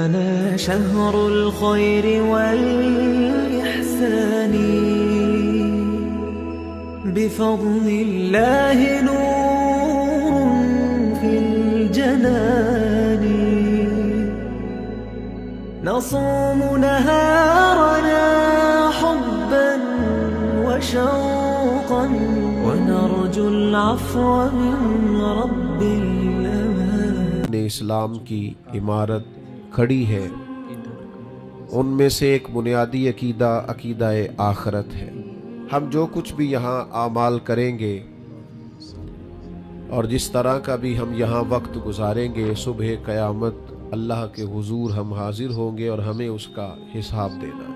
أتانا شهر الخير والإحسان بفضل الله نور في الجنان نصوم نهارنا حبا وشوقا ونرجو العفو من رب الأمان. اسلام کی عمارت کھڑی ہے، ان میں سے ایک بنیادی عقیدہ آخرت ہے. ہم جو کچھ بھی یہاں اعمال کریں گے اور جس طرح کا بھی ہم یہاں وقت گزاریں گے، صبح قیامت اللہ کے حضور ہم حاضر ہوں گے اور ہمیں اس کا حساب دینا.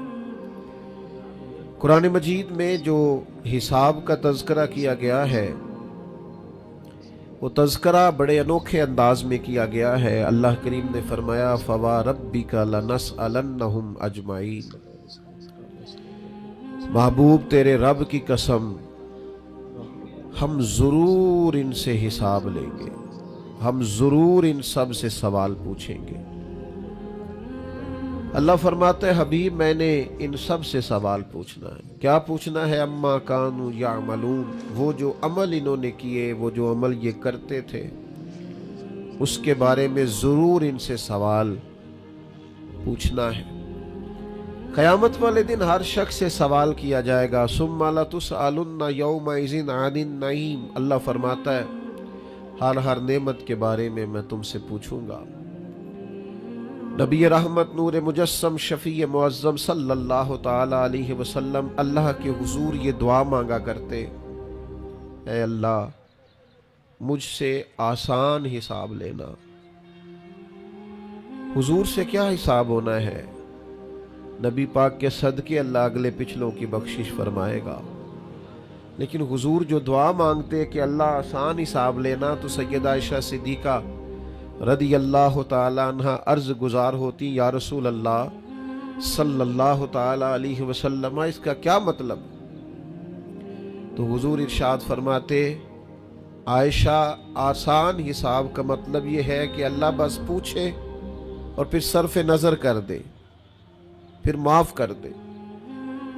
قرآن مجید میں جو حساب کا تذکرہ کیا گیا ہے، وہ تذکرہ بڑے انوکھے انداز میں کیا گیا ہے. اللہ کریم نے فرمایا فَوَرَبِّكَ لَنَسْأَلَنَّهُمْ أَجْمَعِينَ. محبوب تیرے رب کی قسم، ہم ضرور ان سے حساب لیں گے، ہم ضرور ان سب سے سوال پوچھیں گے. اللہ فرماتا ہے حبیب میں نے ان سب سے سوال پوچھنا ہے. کیا پوچھنا ہے؟ اما کانوا یعملون، وہ جو عمل انہوں نے کیے، وہ جو عمل یہ کرتے تھے، اس کے بارے میں ضرور ان سے سوال پوچھنا ہے. قیامت والے دن ہر شخص سے سوال کیا جائے گا. ثم لتسألن یومئذ عن النعیم. اللہ فرماتا ہے ہر نعمت کے بارے میں میں تم سے پوچھوں گا. نبی رحمت نور مجسم شفیع معظم صلی اللہ تعالی علیہ وسلم اللہ کے حضور یہ دعا مانگا کرتے، اے اللہ مجھ سے آسان حساب لینا. حضور سے کیا حساب ہونا ہے؟ نبی پاک کے صدقے اللہ اگلے پچھلوں کی بخشش فرمائے گا. لیکن حضور جو دعا مانگتے کہ اللہ آسان حساب لینا، تو سیدہ عائشہ صدیقہ رضی اللہ تعالی عنہ عرض گزار ہوتی یا رسول اللہ صلی اللہ تعالی علیہ وسلم اس کا کیا مطلب؟ تو حضور ارشاد فرماتے عائشہ آسان حساب کا مطلب یہ ہے کہ اللہ بس پوچھے اور پھر صرف نظر کر دے، پھر معاف کر دے.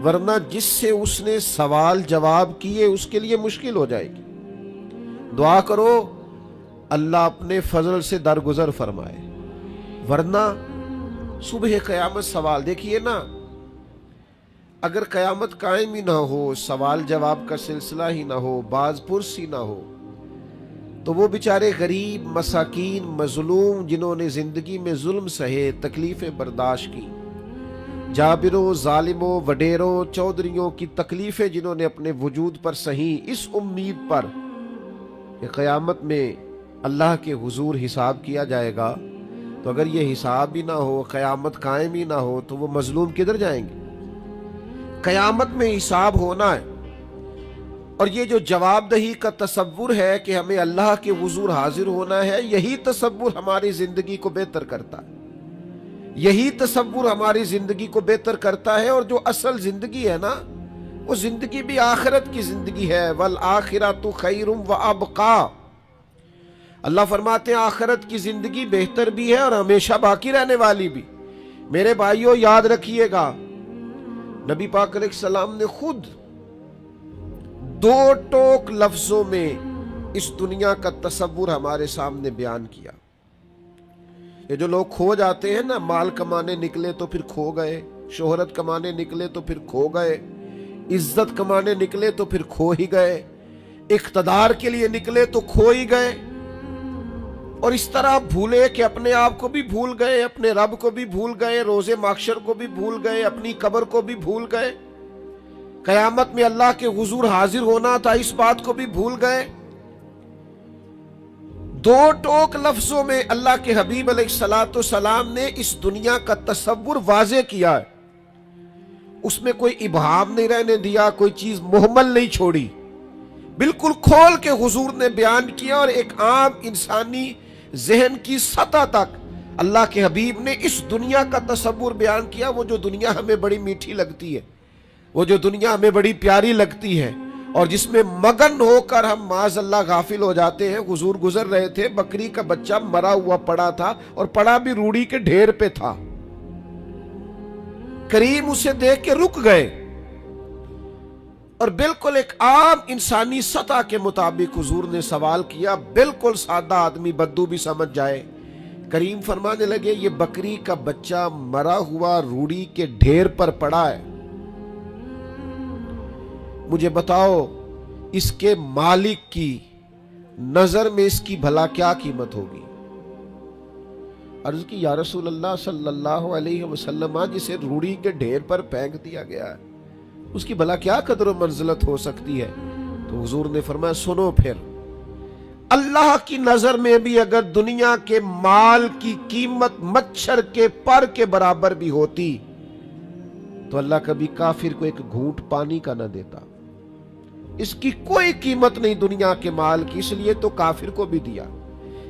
ورنہ جس سے اس نے سوال جواب کیے اس کے لیے مشکل ہو جائے گی. دعا کرو اللہ اپنے فضل سے درگزر فرمائے. ورنہ صبح قیامت سوال دیکھیے نا، اگر قیامت قائم ہی نہ ہو، سوال جواب کا سلسلہ ہی نہ ہو، باز پرس ہی نہ ہو، تو وہ بیچارے غریب، مساکین، مظلوم جنہوں نے زندگی میں ظلم سہے، تکلیفیں برداشت کی، جابروں، ظالموں، وڈیروں، چودھریوں کی تکلیفیں جنہوں نے اپنے وجود پر سہیں، اس امید پر کہ قیامت میں اللہ کے حضور حساب کیا جائے گا، تو اگر یہ حساب ہی نہ ہو، قیامت قائم ہی نہ ہو، تو وہ مظلوم کدھر جائیں گے؟ قیامت میں حساب ہونا ہے. اور یہ جو جواب دہی کا تصور ہے کہ ہمیں اللہ کے حضور حاضر ہونا ہے، یہی تصور ہماری زندگی کو بہتر کرتا ہے، یہی تصور ہماری زندگی کو بہتر کرتا ہے. اور جو اصل زندگی ہے نا، وہ زندگی بھی آخرت کی زندگی ہے. وَالْآخِرَةُ خَيْرٌ وَأَبْقَىٰ. اللہ فرماتے ہیں آخرت کی زندگی بہتر بھی ہے اور ہمیشہ باقی رہنے والی بھی. میرے بھائیوں یاد رکھیے گا، نبی پاک علیہ السلام نے خود 2 ٹوک لفظوں میں اس دنیا کا تصور ہمارے سامنے بیان کیا. یہ جو لوگ کھو جاتے ہیں نا، مال کمانے نکلے تو پھر کھو گئے، شہرت کمانے نکلے تو پھر کھو گئے، عزت کمانے نکلے تو پھر کھو ہی گئے، اقتدار کے لیے نکلے تو کھو ہی گئے. اور اس طرح بھولے کہ اپنے آپ کو بھی بھول گئے، اپنے رب کو بھی بھول گئے، روز محشر کو بھی بھول گئے، اپنی قبر کو بھی بھول گئے، قیامت میں اللہ کے حضور حاضر ہونا تھا اس بات کو بھی بھول گئے. 2 ٹوک لفظوں میں اللہ کے حبیب علیہ السلام نے اس دنیا کا تصور واضح کیا ہے. اس میں کوئی ابہام نہیں رہنے دیا، کوئی چیز مہمل نہیں چھوڑی، بالکل کھول کے حضور نے بیان کیا. اور ایک عام انسانی ذہن کی سطح تک اللہ کے حبیب نے اس دنیا کا تصور بیان کیا. وہ جو دنیا ہمیں بڑی میٹھی لگتی ہے، وہ جو دنیا ہمیں بڑی پیاری لگتی ہے، اور جس میں مگن ہو کر ہم معاذ اللہ غافل ہو جاتے ہیں. حضور گزر رہے تھے, بکری کا بچہ مرا ہوا پڑا تھا اور پڑا بھی روڑی کے ڈھیر پہ تھا. کریم اسے دیکھ کے رک گئے اور بالکل ایک عام انسانی سطح کے مطابق حضور نے سوال کیا, بالکل سادہ آدمی بدو بھی سمجھ جائے. کریم فرمانے لگے یہ بکری کا بچہ مرا ہوا روڑی کے ڈھیر پر پڑا ہے, مجھے بتاؤ اس کے مالک کی نظر میں اس کی بھلا کیا قیمت ہوگی؟ عرض کی یا رسول اللہ صلی اللہ علیہ وسلم, جسے روڑی کے ڈھیر پر پھینک دیا گیا ہے اس کی بھلا کیا قدر و منزلت ہو سکتی ہے؟ تو حضور نے فرمایا سنو پھر, اللہ کی نظر میں بھی اگر دنیا کے مال کی قیمت مچھر کے پر کے برابر بھی ہوتی تو اللہ کبھی کافر کو ایک گھونٹ پانی کا نہ دیتا. اس کی کوئی قیمت نہیں دنیا کے مال کی, اس لیے تو کافر کو بھی دیا,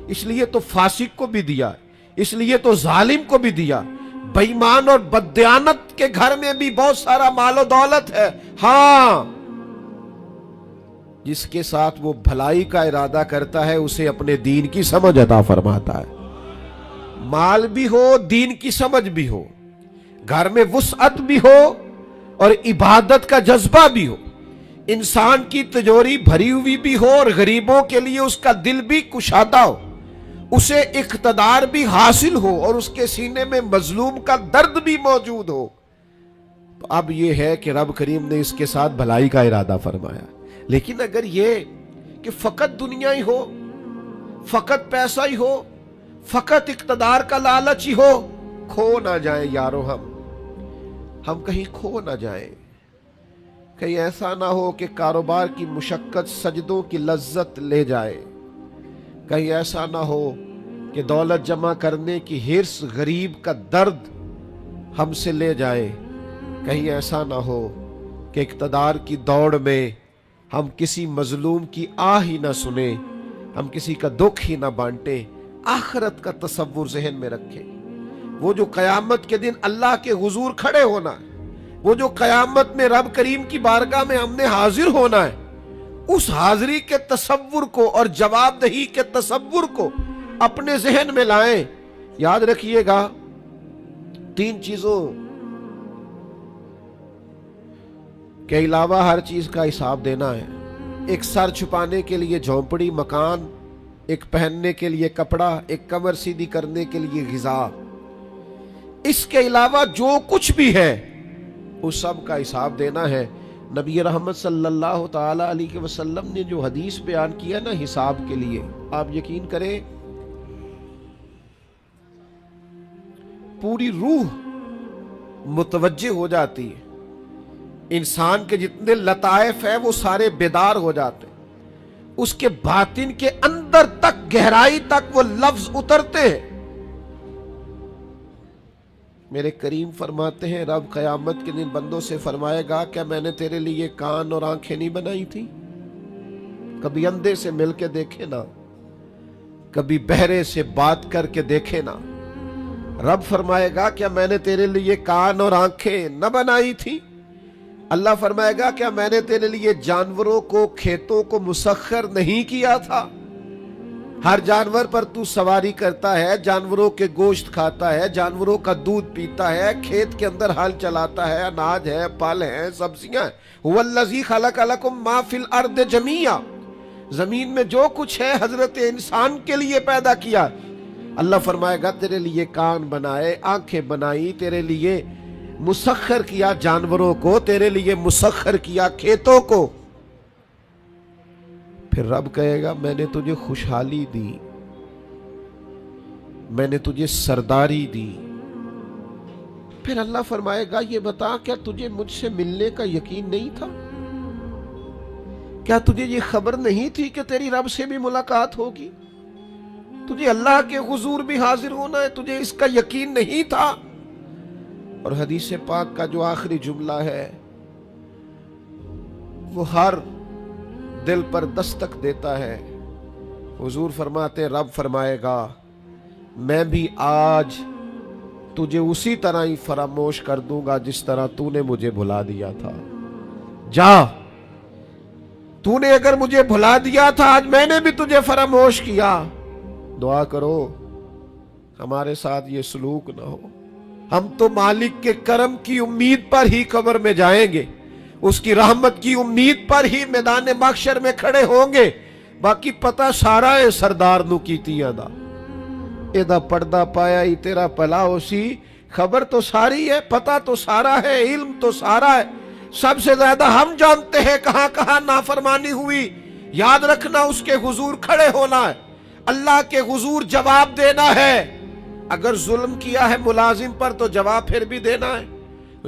اس لیے تو فاسق کو بھی دیا, اس لیے تو ظالم کو بھی دیا. بے ایمان اور بددیانت کے گھر میں بھی بہت سارا مال و دولت ہے, ہاں جس کے ساتھ وہ بھلائی کا ارادہ کرتا ہے اسے اپنے دین کی سمجھ عطا فرماتا ہے. مال بھی ہو, دین کی سمجھ بھی ہو, گھر میں وسعت بھی ہو اور عبادت کا جذبہ بھی ہو, انسان کی تجوری بھری ہوئی بھی ہو اور غریبوں کے لیے اس کا دل بھی کشادہ ہو, اسے اقتدار بھی حاصل ہو اور اس کے سینے میں مظلوم کا درد بھی موجود ہو, تو اب یہ ہے کہ رب کریم نے اس کے ساتھ بھلائی کا ارادہ فرمایا. لیکن اگر یہ کہ فقط دنیا ہی ہو, فقط پیسہ ہی ہو, فقط اقتدار کا لالچ ہی ہو, کھو نہ جائیں یارو, ہم کہیں کھو نہ جائیں. کہیں ایسا نہ ہو کہ کاروبار کی مشقت سجدوں کی لذت لے جائے, کہیں ایسا نہ ہو کہ دولت جمع کرنے کی حرص غریب کا درد ہم سے لے جائے, کہیں ایسا نہ ہو کہ اقتدار کی دوڑ میں ہم کسی مظلوم کی آہ ہی نہ سنیں, ہم کسی کا دکھ ہی نہ بانٹیں. آخرت کا تصور ذہن میں رکھیں, وہ جو قیامت کے دن اللہ کے حضور کھڑے ہونا ہے, وہ جو قیامت میں رب کریم کی بارگاہ میں ہم نے حاضر ہونا ہے, اس حاضری کے تصور کو اور جواب دہی کے تصور کو اپنے ذہن میں لائیں. یاد رکھیے گا 3 چیزوں کے علاوہ ہر چیز کا حساب دینا ہے. ایک سر چھپانے کے لیے جھونپڑی مکان, ایک پہننے کے لیے کپڑا, ایک کمر سیدھی کرنے کے لیے غذا. اس کے علاوہ جو کچھ بھی ہے اس سب کا حساب دینا ہے. نبی رحمت صلی اللہ تعالی علیہ وسلم نے جو حدیث بیان کیا نا حساب کے لیے, آپ یقین کریں پوری روح متوجہ ہو جاتی ہے. انسان کے جتنے لطائف ہیں وہ سارے بیدار ہو جاتے ہیں, اس کے باطن کے اندر تک گہرائی تک وہ لفظ اترتے ہیں. میرے کریم فرماتے ہیں رب قیامت کے دن بندوں سے فرمائے گا کیا میں نے تیرے لیے کان اور آنکھیں نہیں بنائی تھی؟ کبھی اندھے سے مل کے دیکھے نا, کبھی بہرے سے بات کر کے دیکھے نا. رب فرمائے گا کیا میں نے تیرے لیے کان اور آنکھیں نہ بنائی تھی؟ اللہ فرمائے گا کیا میں نے تیرے لیے جانوروں کو کھیتوں کو مسخر نہیں کیا تھا؟ ہر جانور پر تو سواری کرتا ہے, جانوروں کے گوشت کھاتا ہے, جانوروں کا دودھ پیتا ہے, کھیت کے اندر ہل چلاتا ہے, اناج ہے, پھل ہیں, سبزیاں ہیں. هو الذی خلق لکم ما فی الارض جمیعا, زمین میں جو کچھ ہے حضرت انسان کے لیے پیدا کیا. اللہ فرمائے گا تیرے لیے کان بنائے, آنکھیں بنائی, تیرے لیے مسخر کیا جانوروں کو, تیرے لیے مسخر کیا کھیتوں کو. پھر رب کہے گا میں نے تجھے خوشحالی دی, میں نے تجھے سرداری دی. پھر اللہ فرمائے گا یہ بتا کیا تجھے مجھ سے ملنے کا یقین نہیں تھا؟ کیا تجھے یہ خبر نہیں تھی کہ تیری رب سے بھی ملاقات ہوگی, تجھے اللہ کے حضور بھی حاضر ہونا ہے, تجھے اس کا یقین نہیں تھا؟ اور حدیث پاک کا جو آخری جملہ ہے وہ ہر دل پر دستک دیتا ہے. حضور فرماتے رب فرمائے گا میں بھی آج تجھے اسی طرح ہی فراموش کر دوں گا جس طرح تو نے مجھے بھلا دیا تھا. جا تو نے اگر مجھے بھلا دیا تھا آج میں نے بھی تجھے فراموش کیا. دعا کرو ہمارے ساتھ یہ سلوک نہ ہو. ہم تو مالک کے کرم کی امید پر ہی قبر میں جائیں گے, اس کی رحمت کی امید پر ہی میدان محشر میں کھڑے ہوں گے. باقی پتہ سارا ہے سردار نو کیتیاں دا, ایدہ پردہ پایا ہی تیرا پلا ہو سی. خبر تو ساری ہے, پتہ تو سارا ہے, علم تو سارا ہے. سب سے زیادہ ہم جانتے ہیں کہاں کہاں نافرمانی ہوئی. یاد رکھنا اس کے حضور کھڑے ہونا ہے, اللہ کے حضور جواب دینا ہے. اگر ظلم کیا ہے ملازم پر تو جواب پھر بھی دینا ہے,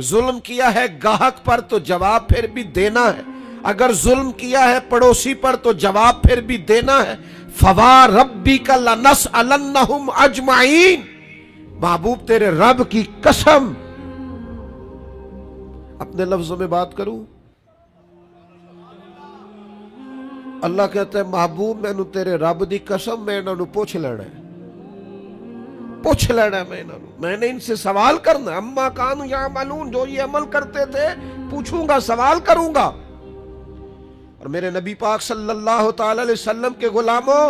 ظلم کیا ہے گاہک پر تو جواب پھر بھی دینا ہے, اگر ظلم کیا ہے پڑوسی پر تو جواب پھر بھی دینا ہے. فَوَرَبِّكَ لَنَسْأَلَنَّهُمْ أَجْمَعِينَ. محبوب تیرے رب کی قسم, اپنے لفظوں میں بات کروں, اللہ کہتا ہے محبوب میں تیرے رب دی قسم میں انہوں پوچھ لینا ہے, پوچھ لینا ہے میں نے ان سے سوال کرنا ہے. اما کانوا یعملون, جو یہ عمل کرتے تھے پوچھوں گا, سوال کروں گا. اور میرے نبی پاک صلی اللہ تعالی علیہ وسلم کے غلاموں,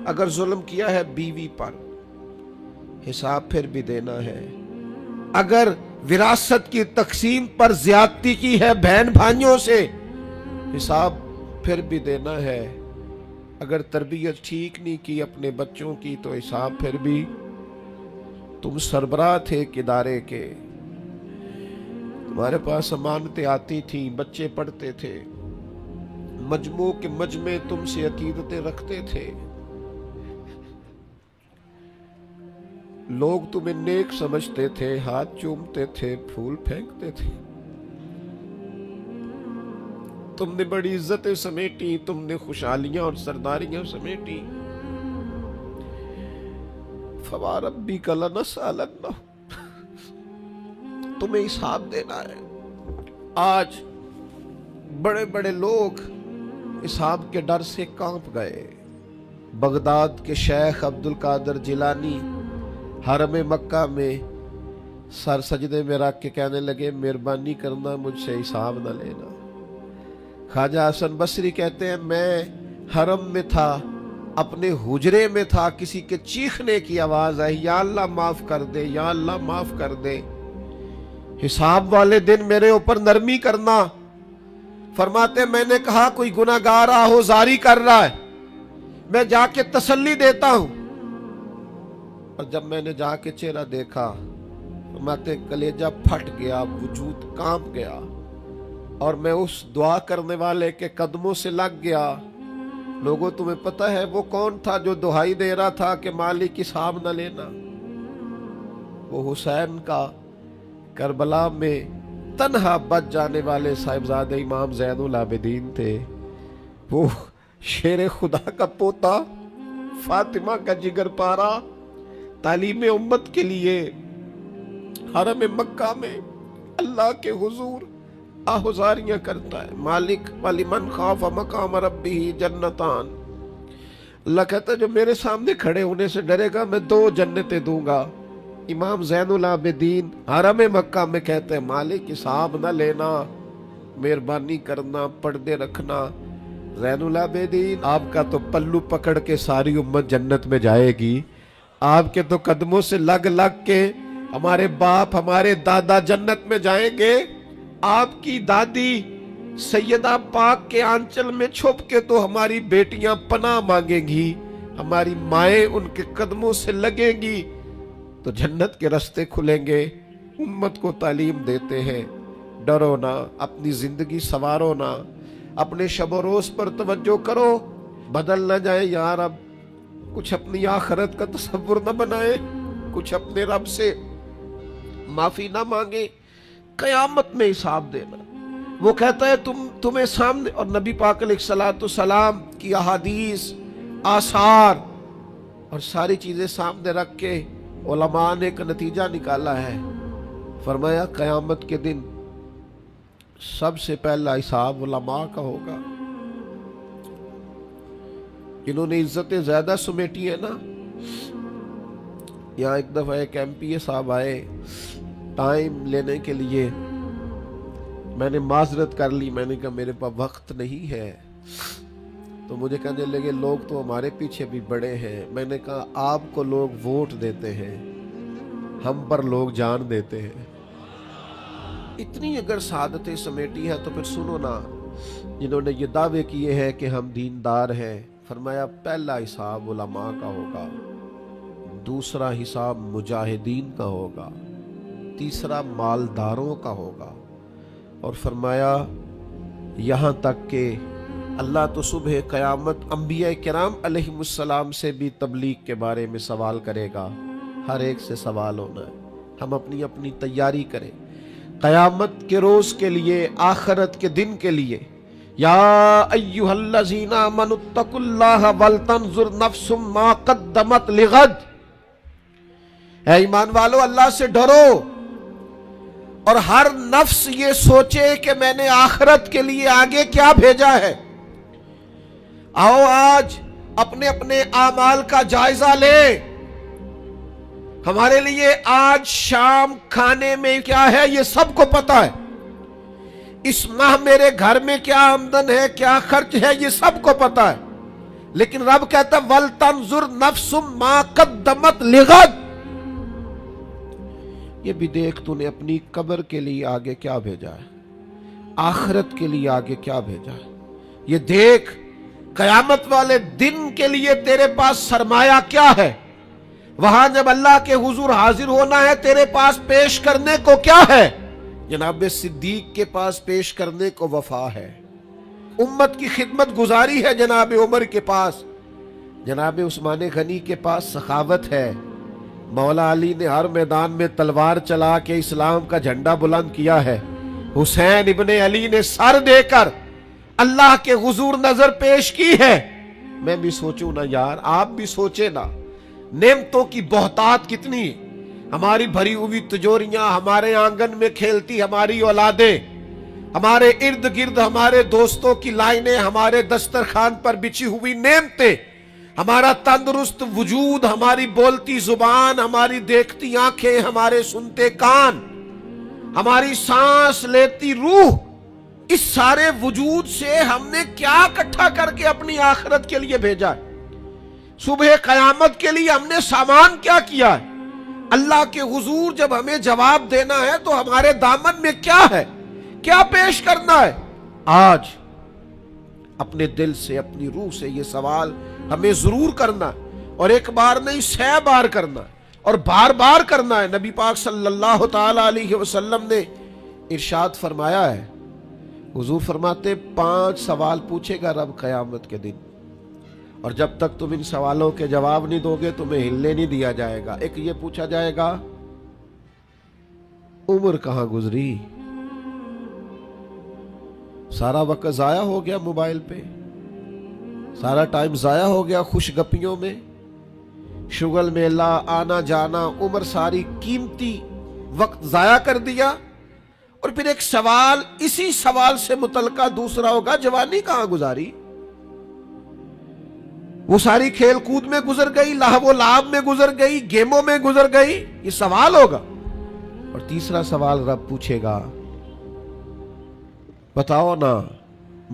اگر ظلم کیا ہے بیوی پر حساب پھر بھی دینا ہے, اگر وراثت کی تقسیم پر زیادتی کی ہے بہن بھائیوں سے حساب پھر بھی دینا ہے, اگر تربیت ٹھیک نہیں کی اپنے بچوں کی تو حساب پھر بھی. تم سربراہ تھے ایک ادارے کے, تمہارے پاس امانتیں آتی تھیں, بچے پڑھتے تھے, مجموع کے مجمع تم سے عقیدتیں رکھتے تھے, لوگ تمہیں نیک سمجھتے تھے, ہاتھ چومتے تھے, پھول پھینکتے تھے. تم نے بڑی عزتیں سمیٹی, تم نے خوشحالیاں اور سرداریاں سمیٹی. فَوَرَبِّكَ لَنَسْأَلَنَّهُمْ, تمہیں حساب دینا ہے. آج بڑے بڑے لوگ حساب کے ڈر سے کانپ گئے. بغداد کے شیخ عبد القادر جیلانی حرم مکہ میں سر سجدے میں رکھ کے کہنے لگے مہربانی کرنا مجھ سے حساب نہ لینا. خواجہ حسن بصری کہتے ہیں میں حرم میں تھا, اپنے حجرے میں تھا, کسی کے چیخنے کی آواز آئی, یا اللہ معاف کر دے, یا اللہ معاف کر دے, حساب والے دن میرے اوپر نرمی کرنا. فرماتے میں نے کہا کوئی گناہگار آہوزاری کر رہا ہے, میں جا کے تسلی دیتا ہوں. اور جب میں نے جا کے چہرہ دیکھا فرماتے کلیجہ پھٹ گیا, وجود کانپ گیا, اور میں اس دعا کرنے والے کے قدموں سے لگ گیا. لوگوں تمہیں پتہ ہے وہ کون تھا جو دہائی دے رہا تھا کہ مالک حساب نہ لینا؟ وہ حسین کا کربلا میں تنہا بچ جانے والے صاحبزادہ امام زین العابدین تھے. وہ شیر خدا کا پوتا, فاطمہ کا جگر پارا, تعلیم امت کے لیے حرم مکہ میں اللہ کے حضور آہوزاریاں کرتا ہے. مالک وَلِمَنْ خَافَ مَقَامَ رَبِّهِ جَنَّتَانِ, اللہ کہتا ہے جو میرے سامنے کھڑے ہونے سے ڈرے گا میں 2 جنتیں دوں گا. امام زین العابدین حرم مکہ میں کہتے ہیں مالک حساب نہ لینا, مہربانی کرنا, پردے رکھنا. زین العابدین آپ کا تو پلو پکڑ کے ساری امت جنت میں جائے گی, آپ کے تو قدموں سے لگ لگ کے ہمارے باپ ہمارے دادا جنت میں جائیں گے. آپ کی دادی سیدہ پاک کے آنچل میں چھپ کے تو ہماری بیٹیاں پناہ مانگیں گی, ہماری مائیں ان کے قدموں سے لگیں گی, تو جنت کے راستے کھلیں گے. امت کو تعلیم دیتے ہیں ڈرو نہ, اپنی زندگی سنوارو نہ, اپنے شب و روز پر توجہ کرو, بدل نہ جائے یار. اب کچھ اپنی آخرت کا تصور نہ بنائے, کچھ اپنے رب سے معافی نہ مانگے, قیامت میں حساب دینا. وہ کہتا ہے تمہیں سامنے, اور نبی پاک علیہ السلام کی احادیث, آثار اور ساری چیزیں سامنے رکھ کے علماء نے ایک نتیجہ نکالا ہے. فرمایا قیامت کے دن سب سے پہلا حساب علماء کا ہوگا. جنہوں نے عزتیں زیادہ سمیٹی ہیں نا. یہاں ایک دفعہ ایک MP صاحب آئے ٹائم لینے کے لیے, میں نے معذرت کر لی, میں نے کہا میرے پاس وقت نہیں ہے. تو مجھے کہنے لگے لوگ تو ہمارے پیچھے بھی بڑے ہیں. میں نے کہا آپ کو لوگ ووٹ دیتے ہیں, ہم پر لوگ جان دیتے ہیں. اتنی اگر سعادتیں سمیٹی ہے تو پھر سنو نا, جنہوں نے یہ دعوے کیے ہیں کہ ہم دیندار ہیں, فرمایا پہلا حساب علماء کا ہوگا, دوسرا حساب مجاہدین کا ہوگا, تیسرا مالداروں کا ہوگا, اور فرمایا یہاں تک کہ اللہ تو صبح قیامت انبیاء کرام علیہ السلام سے بھی تبلیغ کے بارے میں سوال کرے گا. ہر ایک سے سوال ہونا ہے. ہم اپنی اپنی تیاری کریں قیامت کے روز کے لیے, آخرت کے دن کے لیے. یا ایھا الذین آمنوا اتقوا اللہ ولتنظر نفس ما قدمت لغد. اے ایمان والو, اللہ سے ڈرو اور ہر نفس یہ سوچے کہ میں نے آخرت کے لیے آگے کیا بھیجا ہے. آؤ آج اپنے اپنے اعمال کا جائزہ لیں. ہمارے لیے آج شام کھانے میں کیا ہے یہ سب کو پتا ہے. اس ماہ میرے گھر میں کیا آمدن ہے, کیا خرچ ہے, یہ سب کو پتا ہے. لیکن رب کہتا ہے وَلْتَنْظُرْ نَفْسٌ مَا قَدَّمَتْ لِغَدٍ. یہ بھی دیکھ تو نے اپنی قبر کے لیے آگے کیا بھیجا ہے, آخرت کے لیے آگے کیا بھیجا ہے. یہ دیکھ قیامت والے دن کے لیے تیرے پاس سرمایہ کیا ہے. وہاں جب اللہ کے حضور حاضر ہونا ہے تیرے پاس پیش کرنے کو کیا ہے. جناب صدیق کے پاس پیش کرنے کو وفا ہے, امت کی خدمت گزاری ہے جناب عمر کے پاس, جناب عثمان غنی کے پاس سخاوت ہے, مولا علی نے ہر میدان میں تلوار چلا کے اسلام کا جھنڈا بلند کیا ہے, حسین ابن علی نے سر دے کر اللہ کے حضور نظر پیش کی ہے. میں بھی سوچوں نا یار, آپ بھی سوچے نا, نعمتوں کی بہتات کتنی. ہماری بھری ہوئی تجوریاں, ہمارے آنگن میں کھیلتی ہماری اولادیں, ہمارے ارد گرد ہمارے دوستوں کی لائنیں, ہمارے دسترخوان پر بچھی ہوئی نعمتیں, ہمارا تندرست وجود, ہماری بولتی زبان, ہماری دیکھتی آنکھیں, ہمارے سنتے کان, ہماری سانس لیتی روح. اس سارے وجود سے ہم نے کیا اکٹھا کر کے اپنی آخرت کے لیے بھیجا ہے. صبح قیامت کے لیے ہم نے سامان کیا کیا ہے. اللہ کے حضور جب ہمیں جواب دینا ہے تو ہمارے دامن میں کیا ہے, کیا پیش کرنا ہے. آج اپنے دل سے, اپنی روح سے یہ سوال ہمیں ضرور کرنا ہے, اور ایک بار نہیں 100 بار کرنا ہے, اور بار بار کرنا ہے. نبی پاک صلی اللہ تعالی علیہ وسلم نے ارشاد فرمایا ہے, حضور فرماتے 5 سوال پوچھے گا رب قیامت کے دن, اور جب تک تم ان سوالوں کے جواب نہیں دو گے تمہیں ہلنے نہیں دیا جائے گا. ایک یہ پوچھا جائے گا عمر کہاں گزری, سارا وقت ضائع ہو گیا موبائل پہ, سارا ٹائم ضائع ہو گیا خوش گپیوں میں, شغل میلہ, آنا جانا, عمر ساری قیمتی وقت ضائع کر دیا. اور پھر ایک سوال, اسی سوال سے متعلقہ دوسرا ہوگا جوانی کہاں گزاری, وہ ساری کھیل کود میں گزر گئی, لہو و لعب میں گزر گئی, گیموں میں گزر گئی. یہ سوال ہوگا. اور تیسرا سوال رب پوچھے گا بتاؤ نا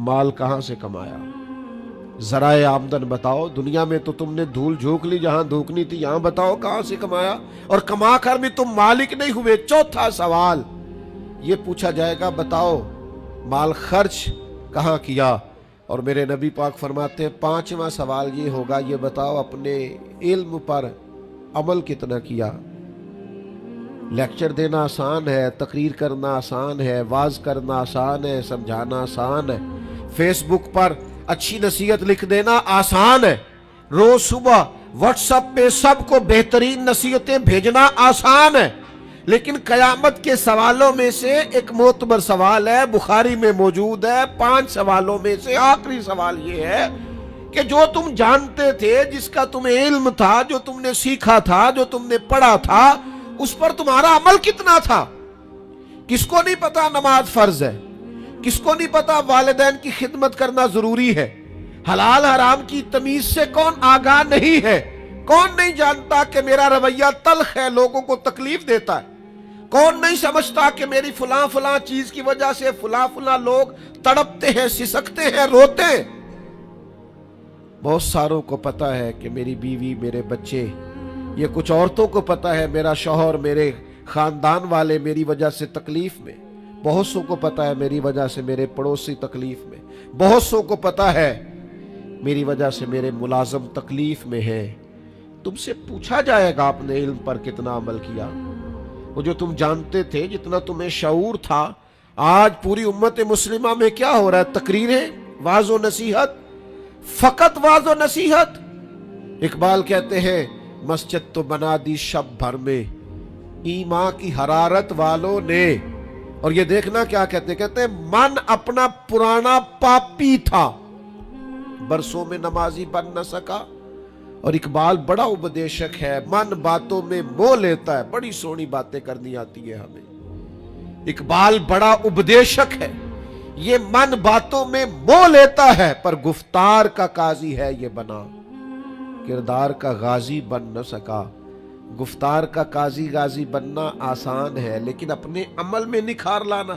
مال کہاں سے کمایا, ذرائع آمدن بتاؤ. دنیا میں تو تم نے دھول جھونک لی, جہاں دھونکنی تھی یہاں بتاؤ کہاں سے کمایا, اور کما کر بھی تم مالک نہیں ہوئے. چوتھا سوال یہ پوچھا جائے گا بتاؤ مال خرچ کہاں کیا. اور میرے نبی پاک فرماتے ہیں 5واں سوال یہ ہوگا, یہ بتاؤ اپنے علم پر عمل کتنا کیا. لیکچر دینا آسان ہے, تقریر کرنا آسان ہے, واعظ کرنا آسان ہے, سمجھانا آسان ہے, فیس بک پر اچھی نصیحت لکھ دینا آسان ہے, روز صبح واٹس ایپ پہ سب کو بہترین نصیحتیں بھیجنا آسان ہے. لیکن قیامت کے سوالوں میں سے ایک معتبر سوال ہے, بخاری میں موجود ہے. 5 سوالوں میں سے آخری سوال یہ ہے کہ جو تم جانتے تھے, جس کا تمہیں علم تھا, جو تم نے سیکھا تھا, جو تم نے پڑھا تھا, اس پر تمہارا عمل کتنا تھا. کس کو نہیں پتا نماز فرض ہے, کس کو نہیں پتا والدین کی خدمت کرنا ضروری ہے, حلال حرام کی تمیز سے کون آگاہ نہیں ہے, کون نہیں جانتا کہ میرا رویہ تلخ ہے, لوگوں کو تکلیف دیتا ہے, کون نہیں سمجھتا کہ میری فلاں فلاں چیز کی وجہ سے فلاں فلاں لوگ تڑپتے ہیں, سسکتے ہیں, روتے ہیں. بہت ساروں کو پتا ہے کہ میری بیوی، میرے بچے، یہ کچھ عورتوں کو پتا ہے میرا شوہر، میرے خاندان والے میری وجہ سے تکلیف میں، بہت سو کو پتا ہے میری وجہ سے میرے پڑوسی تکلیف میں، بہت سو کو پتا ہے میری وجہ سے میرے ملازم تکلیف میں ہیں۔ تم سے پوچھا جائے گا آپ نے علم پر کتنا عمل کیا؟ وہ جو تم جانتے تھے، جتنا تمہیں شعور تھا، آج پوری امت مسلمہ میں کیا ہو رہا ہے؟ تقریریں، واعظ و نصیحت، فقط واعظ و نصیحت۔ اقبال کہتے ہیں مسجد تو بنا دی شب بھر میں ایمان کی حرارت والوں نے، اور یہ دیکھنا کیا کہتے ہیں من اپنا پرانا پاپی تھا، برسوں میں نمازی بن نہ سکا۔ اور اقبال بڑا اپدیشک ہے، من باتوں میں موہ لیتا ہے، بڑی سونی باتیں کرنی آتی ہے ہمیں۔ اقبال بڑا اپدیشک ہے، یہ من باتوں میں موہ لیتا ہے، پر گفتار کا قاضی ہے یہ بنا، کردار کا غازی بن نہ سکا۔ گفتار کا قاضی غازی بننا آسان ہے، لیکن اپنے عمل میں نکھار لانا